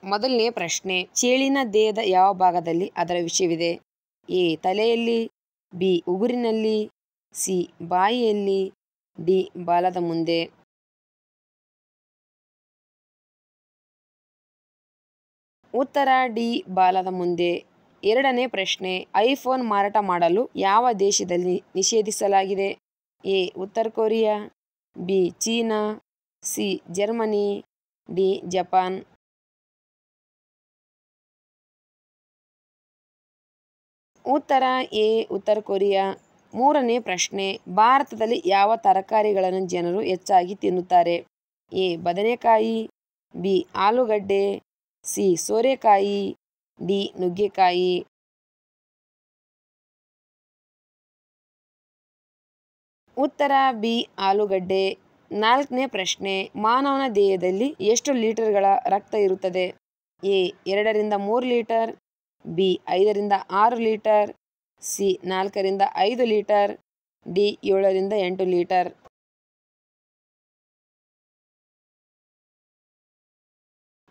ಮೊದಲನೇ ಪ್ರಶ್ನೆ, ಚೇಳಿನ ದೇಹದ ಯಾವ ಭಾಗದಲ್ಲಿ ಅದರ ವಿಷವಿದೆ? ಎ. ತಲೆಯಲ್ಲಿ, ಬಿ. ಉಗುರಿನಲ್ಲಿ, ಸಿ. ಬಾಯಿಯಲ್ಲಿ, ಡಿ. ಬಾಲದ ಮುಂದೆ. ಉತ್ತರ ಡಿ. ಬಾಲದ ಮುಂದೆ. ಎರಡನೇ ಪ್ರಶ್ನೆ, ಐಫೋನ್ ಮಾರಾಟ ಮಾಡಲು ಯಾವ ದೇಶದಲ್ಲಿ ನಿಷೇಧಿಸಲಾಗಿದೆ? ಎ. ಉತ್ತರ Korea, B. China, C. Germany, D. Japan. ಉತ್ತರ ಎ. ಉತ್ತರ ಕೊರಿಯಾ. ಮೂರನೇ ಪ್ರಶ್ನೆ, ಭಾರತದಲ್ಲಿ ಯಾವ ತರಕಾರಿಗಳನ್ನು ಜನರು ಹೆಚ್ಚಾಗಿ ತಿನ್ನುತ್ತಾರೆ? ಎ. ಬದನೆಕಾಯಿ, ಬಿ. ಆಲೂಗಡ್ಡೆ, ಸಿ. ಸೋರೆಕಾಯಿ, ಡಿ. ನುಗ್ಗೆಕಾಯಿ. ಉತ್ತರ ಬಿ. ಆಲೂಗಡ್ಡೆ. ನಾಲ್ಕನೇ ಪ್ರಶ್ನೆ, ಮಾನವನ ದೇಹದಲ್ಲಿ ಎಷ್ಟು ಲೀಟರ್ಗಳ ರಕ್ತ ಇರುತ್ತದೆ? ಎ. 2 ರಿಂದ 3 ಲೀಟರ್, ಬಿ. 5 ರಿಂದ 6 ಲೀಟರ್, ಸಿ. 4 ರಿಂದ 5 ಲೀಟರ್, ಡಿ. 7 ರಿಂದ 8 ಲೀಟರ್.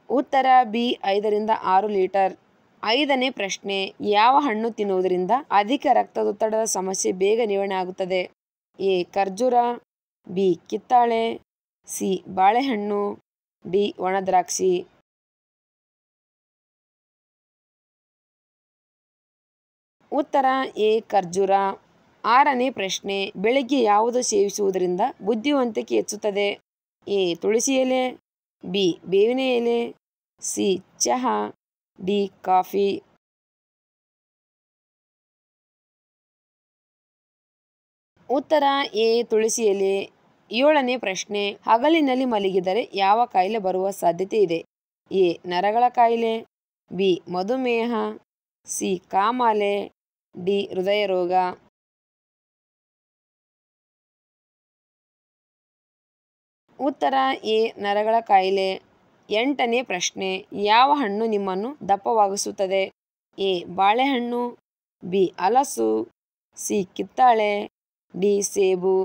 ಉತ್ತರ ಬಿ. 5 ರಿಂದ 6 ಲೀಟರ್. ಐದನೇ ಪ್ರಶ್ನೆ, ಯಾವ ಹಣ್ಣು ತಿನ್ನುವುದರಿಂದ ಅಧಿಕ ರಕ್ತದೊತ್ತಡದ ಸಮಸ್ಯೆ ಬೇಗ ನಿವಾರಣೆ ಆಗುತ್ತದೆ? ಎ. ಖರ್ಜೂರ, ಬಿ. ಕಿತ್ತಳೆ, ಸಿ. ಬಾಳೆಹಣ್ಣು, ಡಿ. ಒಣದ್ರಾಕ್ಷಿ. ಉತ್ತರ ಎ. ಖರ್ಜೂರ. ಆರನೇ ಪ್ರಶ್ನೆ, ಬೆಳಿಗ್ಗೆ ಯಾವುದು ಸೇವಿಸುವುದರಿಂದ ಬುದ್ಧಿವಂತಿಕೆ ಹೆಚ್ಚುತ್ತದೆ? ಎ. ತುಳಸಿ ಎಲೆ, ಬಿ. ಬೇವಿನ ಎಲೆ, ಸಿ. ಚಹಾ, ಡಿ. ಕಾಫಿ. ಉತ್ತರ ಎ. ತುಳಸಿ ಎಲೆ. ಏಳನೇ ಪ್ರಶ್ನೆ, ಹಗಲಿನಲ್ಲಿ ಮಲಗಿದರೆ ಯಾವ ಕಾಯಿಲೆ ಬರುವ ಸಾಧ್ಯತೆ ಇದೆ? ಎ. ನರಗಳ ಕಾಯಿಲೆ, ಬಿ. ಮಧುಮೇಹ, ಸಿ. ಕಾಮಾಲೆ, ಡಿ. ಹೃದಯ ರೋಗ. ಉತ್ತರ ಎ. ನರಗಳ ಕಾಯಿಲೆ. ಎಂಟನೇ ಪ್ರಶ್ನೆ, ಯಾವ ಹಣ್ಣು ನಿಮ್ಮನ್ನು ದಪ್ಪವಾಗಿಸುತ್ತದೆ? ಎ. ಬಾಳೆಹಣ್ಣು, ಬಿ. ಹಲಸು, ಸಿ. ಕಿತ್ತಳೆ, ಡಿ. ಸೇಬು.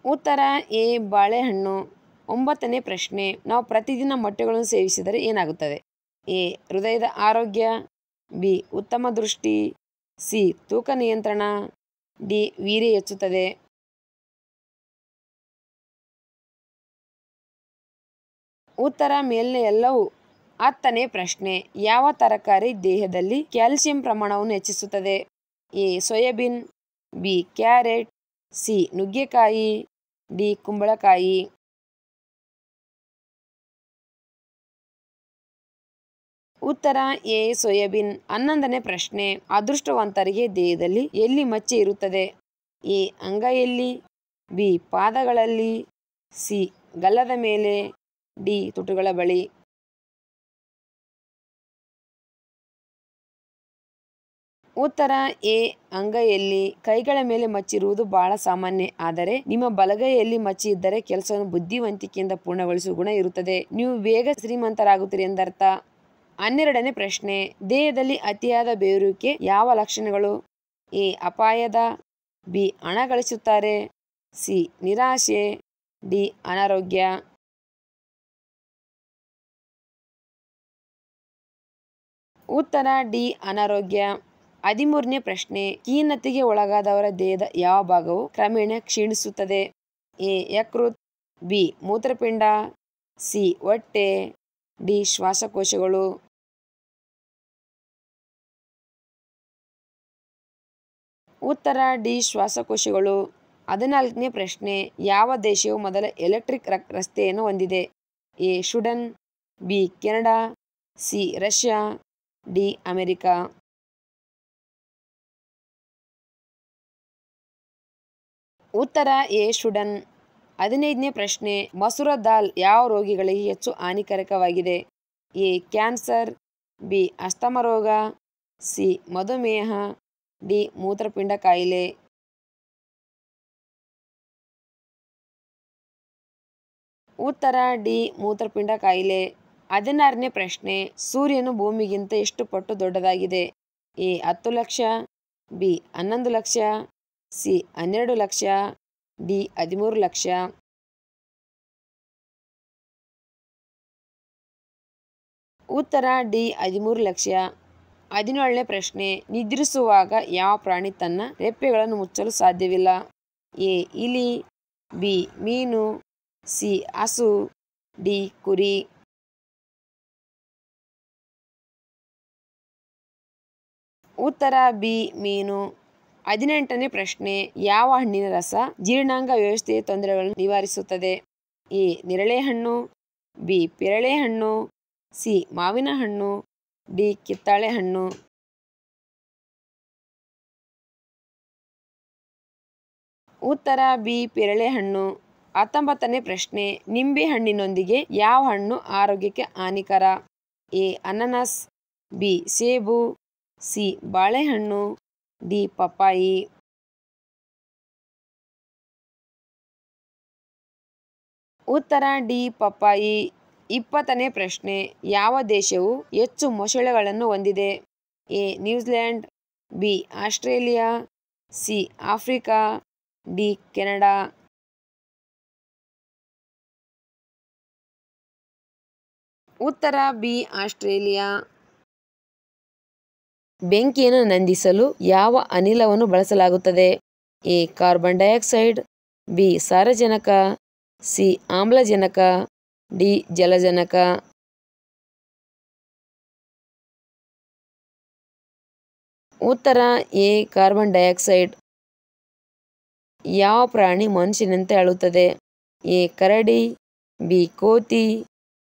ಉತ್ತರ ಎ. ಬಾಳೆಹಣ್ಣು. ಒಂಬತ್ತನೇ ಪ್ರಶ್ನೆ, ನಾವು ಪ್ರತಿದಿನ ಮೊಟ್ಟೆಗಳನ್ನು ಸೇವಿಸಿದರೆ ಏನಾಗುತ್ತದೆ? ಎ. ಹೃದಯದ ಆರೋಗ್ಯ, ಬಿ. ಉತ್ತಮ ದೃಷ್ಟಿ, ಸಿ. ತೂಕ ನಿಯಂತ್ರಣ, ಡಿ. ವೀರ್ಯ ಹೆಚ್ಚುತ್ತದೆ. ಉತ್ತರ ಮೇಲಿನ ಎಲ್ಲವೂ. ಹತ್ತನೇ ಪ್ರಶ್ನೆ, ಯಾವ ತರಕಾರಿ ದೇಹದಲ್ಲಿ ಕ್ಯಾಲ್ಸಿಯಂ ಪ್ರಮಾಣವನ್ನು ಹೆಚ್ಚಿಸುತ್ತದೆ? A. Soybean, B. Carrot, C. ನುಗ್ಗೆಕಾಯಿ, ಡಿ. ಕುಂಬಳಕಾಯಿ. ಉತ್ತರ ಎ. ಸೋಯಾಬೀನ್. ಹನ್ನೊಂದನೇ ಪ್ರಶ್ನೆ, ಅದೃಷ್ಟವಂತರಿಗೆ ದೇಹದಲ್ಲಿ ಎಲ್ಲಿ ಮಚ್ಚೆ ಇರುತ್ತದೆ? ಎ. ಅಂಗೈಯಲ್ಲಿ, ಬಿ. ಪಾದಗಳಲ್ಲಿ, ಸಿ. ಗಲ್ಲದ ಮೇಲೆ, ಡಿ. ತುಟಿಗಳ ಬಳಿ. ಉತ್ತರ ಎ. ಅಂಗೈಯಲ್ಲಿ. ಕೈಗಳ ಮೇಲೆ ಮಚ್ಚಿರುವುದು ಬಹಳ ಸಾಮಾನ್ಯ, ಆದರೆ ನಿಮ್ಮ ಬಲಗೈಯಲ್ಲಿ ಮಚ್ಚಿ ಇದ್ದರೆ ಕೆಲಸವನ್ನು ಬುದ್ಧಿವಂತಿಕೆಯಿಂದ ಪೂರ್ಣಗೊಳಿಸುವ ಗುಣ ಇರುತ್ತದೆ. ನೀವು ಬೇಗ ಶ್ರೀಮಂತರಾಗುತ್ತೀರಿ ಎಂದರ್ಥ. 12ನೇ ಪ್ರಶ್ನೆ, ದೇಹದಲ್ಲಿ ಅತಿಯಾದ ಬೆವರುವಿಕೆ ಯಾವ ಲಕ್ಷಣಗಳು? ಎ. ಅಪಾಯದ, ಬಿ. ಹಣ ಗಳಿಸುತ್ತಾರೆ, ಸಿ. ನಿರಾಶೆ, ಡಿ. ಅನಾರೋಗ್ಯ. ಉತ್ತರ ಡಿ. ಅನಾರೋಗ್ಯ. 13ನೇ ಪ್ರಶ್ನೆ, ಖಿನ್ನತೆಗೆ ಒಳಗಾದವರ ದೇಹದ ಯಾವ ಭಾಗವು ಕ್ರಮೇಣ ಕ್ಷೀಣಿಸುತ್ತದೆ? ಎ. ಯಕೃತ್, ಬಿ. ಮೂತ್ರಪಿಂಡ, ಸಿ. ಹೊಟ್ಟೆ, ಡಿ. ಶ್ವಾಸಕೋಶಗಳು. ಉತ್ತರ ಡಿ. ಶ್ವಾಸಕೋಶಗಳು. 14ನೇ ಪ್ರಶ್ನೆ, ಯಾವ ದೇಶವು ಮೊದಲ ಎಲೆಕ್ಟ್ರಿಕ್ ರಸ್ತೆಯನ್ನು ಹೊಂದಿದೆ? A. Sweden, B. Canada, C. Russia, D. America. ಉತ್ತರ ಎ. ಸ್ವೀಡನ್. 15ನೇ ಪ್ರಶ್ನೆ, ಮಸೂರ ದಾಲ್ ಯಾವ ರೋಗಿಗಳಿಗೆ ಹೆಚ್ಚು ಹಾನಿಕಾರಕವಾಗಿದೆ? ಎ. Cancer, B. ಅಸ್ತಮ ರೋಗ, ಸಿ. ಮಧುಮೇಹ, ಡಿ. ಮೂತ್ರಪಿಂಡ ಕಾಯಿಲೆ. ಉತ್ತರ ಡಿ. ಮೂತ್ರಪಿಂಡ ಕಾಯಿಲೆ. 16ನೇ ಪ್ರಶ್ನೆ, ಸೂರ್ಯನು ಭೂಮಿಗಿಂತ ಎಷ್ಟು ಪಟ್ಟು ದೊಡ್ಡದಾಗಿದೆ? A. 10 lakh, B. 11 lakh, C. 12 lakh, D. 13 lakh. ಉತ್ತರ ಡಿ 13 ಲಕ್ಷ. 17ನೇ ಪ್ರಶ್ನೆ, ನಿದ್ರಿಸುವಾಗ ಯಾವ ಪ್ರಾಣಿ ತನ್ನ ರೆಪ್ಪೆಗಳನ್ನು ಮುಚ್ಚಲು ಸಾಧ್ಯವಿಲ್ಲ? ಎ ಇಲಿ, ಬಿ ಮೀನು, ಸಿ ಹಸು, ಡಿ ಕುರಿ. ಉತ್ತರ ಬಿ ಮೀನು. 18ನೇ ಪ್ರಶ್ನೆ, ಯಾವ ಹಣ್ಣಿನ ರಸ ಜೀರ್ಣಾಂಗ ವ್ಯವಸ್ಥೆಯ ತೊಂದರೆಗಳನ್ನು ನಿವಾರಿಸುತ್ತದೆ? ಎ ನೇರಳೆಹಣ್ಣು, ಬಿ ಪೇರಳೆಹಣ್ಣು, ಸಿ ಮಾವಿನ ಹಣ್ಣು, ಡಿ ಕಿತ್ತಳೆ ಹಣ್ಣು. ಉತ್ತರ ಬಿ ಪೇರಳೆಹಣ್ಣು. 19ನೇ ಪ್ರಶ್ನೆ, ನಿಂಬೆ ಹಣ್ಣಿನೊಂದಿಗೆ ಯಾವ ಹಣ್ಣು ಆರೋಗ್ಯಕ್ಕೆ ಹಾನಿಕರ? ಎ ಅನಾನಸ್, ಬಿ ಸೇಬು, ಸಿ ಬಾಳೆಹಣ್ಣು, ಡಿ ಪಪ್ಪಾಯಿ. ಉತ್ತರ ಡಿ ಪಪ್ಪಾಯಿ. 20ನೇ ಪ್ರಶ್ನೆ, ಯಾವ ದೇಶವು ಹೆಚ್ಚು ಮೊಸಳೆಗಳನ್ನು ಹೊಂದಿದೆ? A New Zealand, B Australia, C Africa, D Canada. ಉತ್ತರ ಬಿ ಆಸ್ಟ್ರೇಲಿಯಾ. ಬೆಂಕಿಯನ್ನು ನಂದಿಸಲು ಯಾವ ಅನಿಲವನ್ನು ಬಳಸಲಾಗುತ್ತದೆ? ಎ ಕಾರ್ಬನ್ ಡೈಆಕ್ಸೈಡ್, ಬಿ ಸಾರಜನಕ, ಸಿ ಆಮ್ಲಜನಕ, ಡಿ ಜಲಜನಕ. ಉತ್ತರ ಎ ಕಾರ್ಬನ್ ಡೈಆಕ್ಸೈಡ್. ಯಾವ ಪ್ರಾಣಿ ಮನುಷ್ಯನಂತೆ ಅಳುತ್ತದೆ? ಎ ಕರಡಿ, ಬಿ ಕೋತಿ,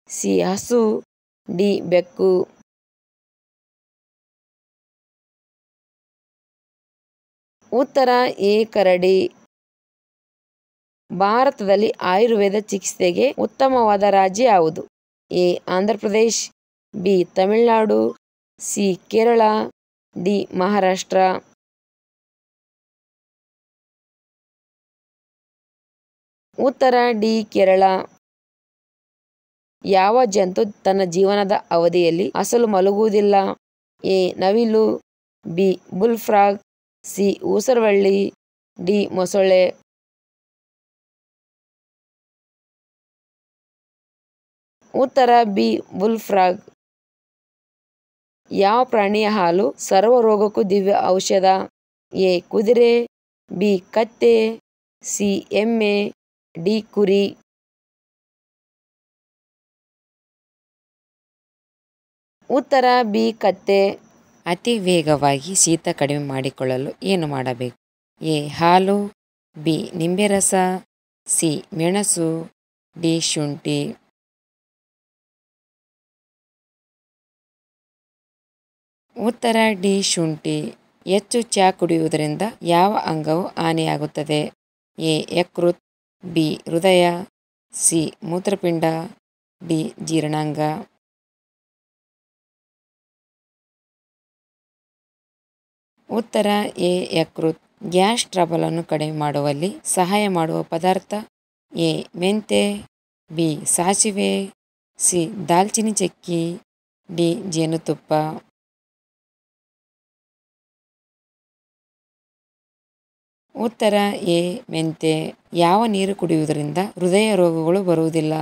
ಸಿ ಹಸು, ಡಿ ಬೆಕ್ಕು. ಉತ್ತರ ಎ ಕರಡಿ. ಭಾರತದಲ್ಲಿ ಆಯುರ್ವೇದ ಚಿಕಿತ್ಸೆಗೆ ಉತ್ತಮವಾದ ರಾಜ್ಯ ಯಾವುದು? A Andhra Pradesh, B Tamil Nadu, C Kerala, D Maharashtra. ಉತ್ತರ ಡಿ ಕೇರಳ. ಯಾವ ಜಂತು ತನ್ನ ಜೀವನದ ಅವಧಿಯಲ್ಲಿ ಅಸಲು ಮಲಗುವುದಿಲ್ಲ? ಎ ನವಿಲು, ಬಿ ಬುಲ್ ಫ್ರಾಗ್, ಸಿ ಊಸರವಳ್ಳಿ, ಡಿ ಮೊಸಳೆ. ಉತ್ತರ ಬಿ ಬುಲ್ ಫ್ರಾಗ್. ಯಾವ ಪ್ರಾಣಿಯ ಹಾಲು ಸರ್ವ ರೋಗಕ್ಕೂ ದಿವ್ಯ ಔಷಧ? ಎ ಕುದುರೆ, ಬಿ ಕತ್ತೆ, ಸಿ ಎಮ್ಮೆ, ಡಿ ಕುರಿ. ಉತ್ತರ ಬಿ ಕತ್ತೆ. ಅತಿ ವೇಗವಾಗಿ ಶೀತ ಕಡಿಮೆ ಮಾಡಿಕೊಳ್ಳಲು ಏನು ಮಾಡಬೇಕು? ಎ ಹಾಲು, ಬಿ ನಿಂಬೆ ರಸ, ಸಿ ಮೆಣಸು, ಡಿ ಶುಂಠಿ. ಉತ್ತರ ಡಿ ಶುಂಠಿ. ಹೆಚ್ಚು ಚಹಾ ಕುಡಿಯುವುದರಿಂದ ಯಾವ ಅಂಗವು ಹಾನಿಯಾಗುತ್ತದೆ? ಎ ಯಕೃತ್, ಬಿ ಹೃದಯ, ಸಿ ಮೂತ್ರಪಿಂಡ, ಡಿ ಜೀರ್ಣಾಂಗ. ಉತ್ತರ ಎ ಯಕೃತ್. ಗ್ಯಾಸ್ ಟ್ರಬಲ್ ಅನ್ನು ಕಡಿಮೆ ಮಾಡುವಲ್ಲಿ ಸಹಾಯ ಮಾಡುವ ಪದಾರ್ಥ? ಎ ಮೆಂತೆ, ಬಿ ಸಾಸಿವೆ, ಸಿ ದಾಲ್ಚಿನ್ನಿ ಚಕ್ಕಿ, ಡಿ ಜೇನುತುಪ್ಪ. ಉತ್ತರ ಎ ಮೆಂತೆ. ಯಾವ ನೀರು ಕುಡಿಯುವುದರಿಂದ ಹೃದಯ ರೋಗಗಳು ಬರುವುದಿಲ್ಲ?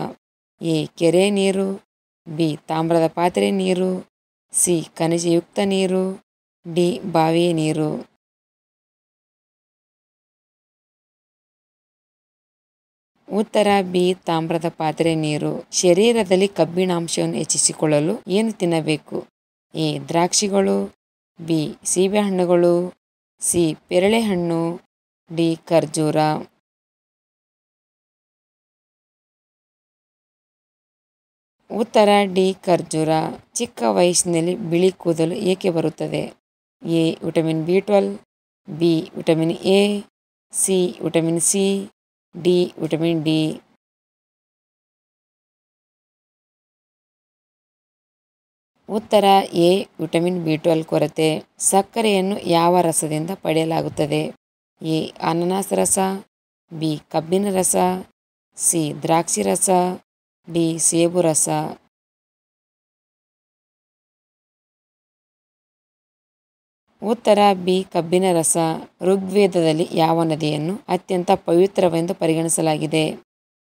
ಎ ಕೆರೆ ನೀರು, ಬಿ ತಾಮ್ರದ ಪಾತ್ರೆ ನೀರು, ಸಿ ಖನಿಜಯುಕ್ತ ನೀರು, ಡಿ ಬಾವಿಯ ನೀರು. ಉತ್ತರ ಬಿ ತಾಮ್ರದ ಪಾತ್ರೆ ನೀರು. ಶರೀರದಲ್ಲಿ ಕಬ್ಬಿಣಾಂಶವನ್ನು ಹೆಚ್ಚಿಸಿಕೊಳ್ಳಲು ಏನು ತಿನ್ನಬೇಕು? ಎ ದ್ರಾಕ್ಷಿಗಳು, ಬಿ ಸೀಬೆಹಣ್ಣುಗಳು, ಸಿ ಪೇರಳೆಹಣ್ಣು, ಡಿ ಖರ್ಜೂರ. ಉತ್ತರ ಡಿ ಖರ್ಜೂರ. ಚಿಕ್ಕ ವಯಸ್ಸಿನಲ್ಲಿ ಬಿಳಿ ಕೂದಲು ಏಕೆ ಬರುತ್ತದೆ? ಎ ವಿಟಮಿನ್ ಬಿ12, B vitamin A, C vitamin C, D vitamin D. ಉತ್ತರ ಎ ವಿಟಮಿನ್ ಬಿ12 ಕೊರತೆ. ಸಕ್ಕರೆಯನ್ನು ಯಾವ ರಸದಿಂದ ಪಡೆಯಲಾಗುತ್ತದೆ? ಎ ಅನಾನಸ್ ರಸ, ಬಿ ಕಬ್ಬಿನ ರಸ, ಸಿ ದ್ರಾಕ್ಷಿ ರಸ, ಡಿ ಸೇಬು ರಸ. ಉತ್ತರ ಬಿ ಕಬ್ಬಿನ ರಸ. ಋಗ್ವೇದದಲ್ಲಿ ಯಾವ ನದಿಯನ್ನು ಅತ್ಯಂತ ಪವಿತ್ರವೆಂದು ಪರಿಗಣಿಸಲಾಗಿದೆ?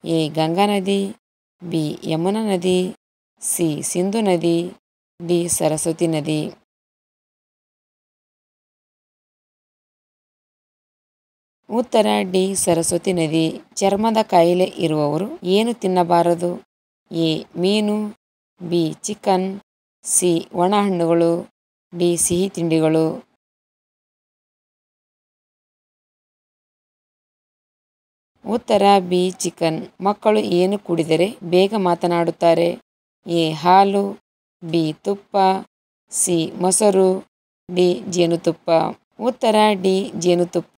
ಎ ಗಂಗಾ ನದಿ, ಬಿ ಯಮುನಾ ನದಿ, ಸಿ ಸಿಂಧು ನದಿ, ಡಿ ಸರಸ್ವತಿ ನದಿ. ಉತ್ತರ ಡಿ ಸರಸ್ವತಿ ನದಿ. ಚರ್ಮದ ಕಾಯಿಲೆ ಇರುವವರು ಏನು ತಿನ್ನಬಾರದು? ಎ ಮೀನು, ಬಿ ಚಿಕನ್, ಸಿ ಒಣ ಹಣ್ಣುಗಳು, ಡಿ ಸಿಹಿ ತಿಂಡಿಗಳು. ಉತ್ತರ ಬಿ ಚಿಕನ್. ಮಕ್ಕಳು ಏನು ಕುಡಿದರೆ ಬೇಗ ಮಾತನಾಡುತ್ತಾರೆ? ಎ ಹಾಲು, ಬಿ ತುಪ್ಪ, ಸಿ ಮೊಸರು, ಡಿ ಜೇನುತುಪ್ಪ. ಉತ್ತರ ಡಿ ಜೇನುತುಪ್ಪ.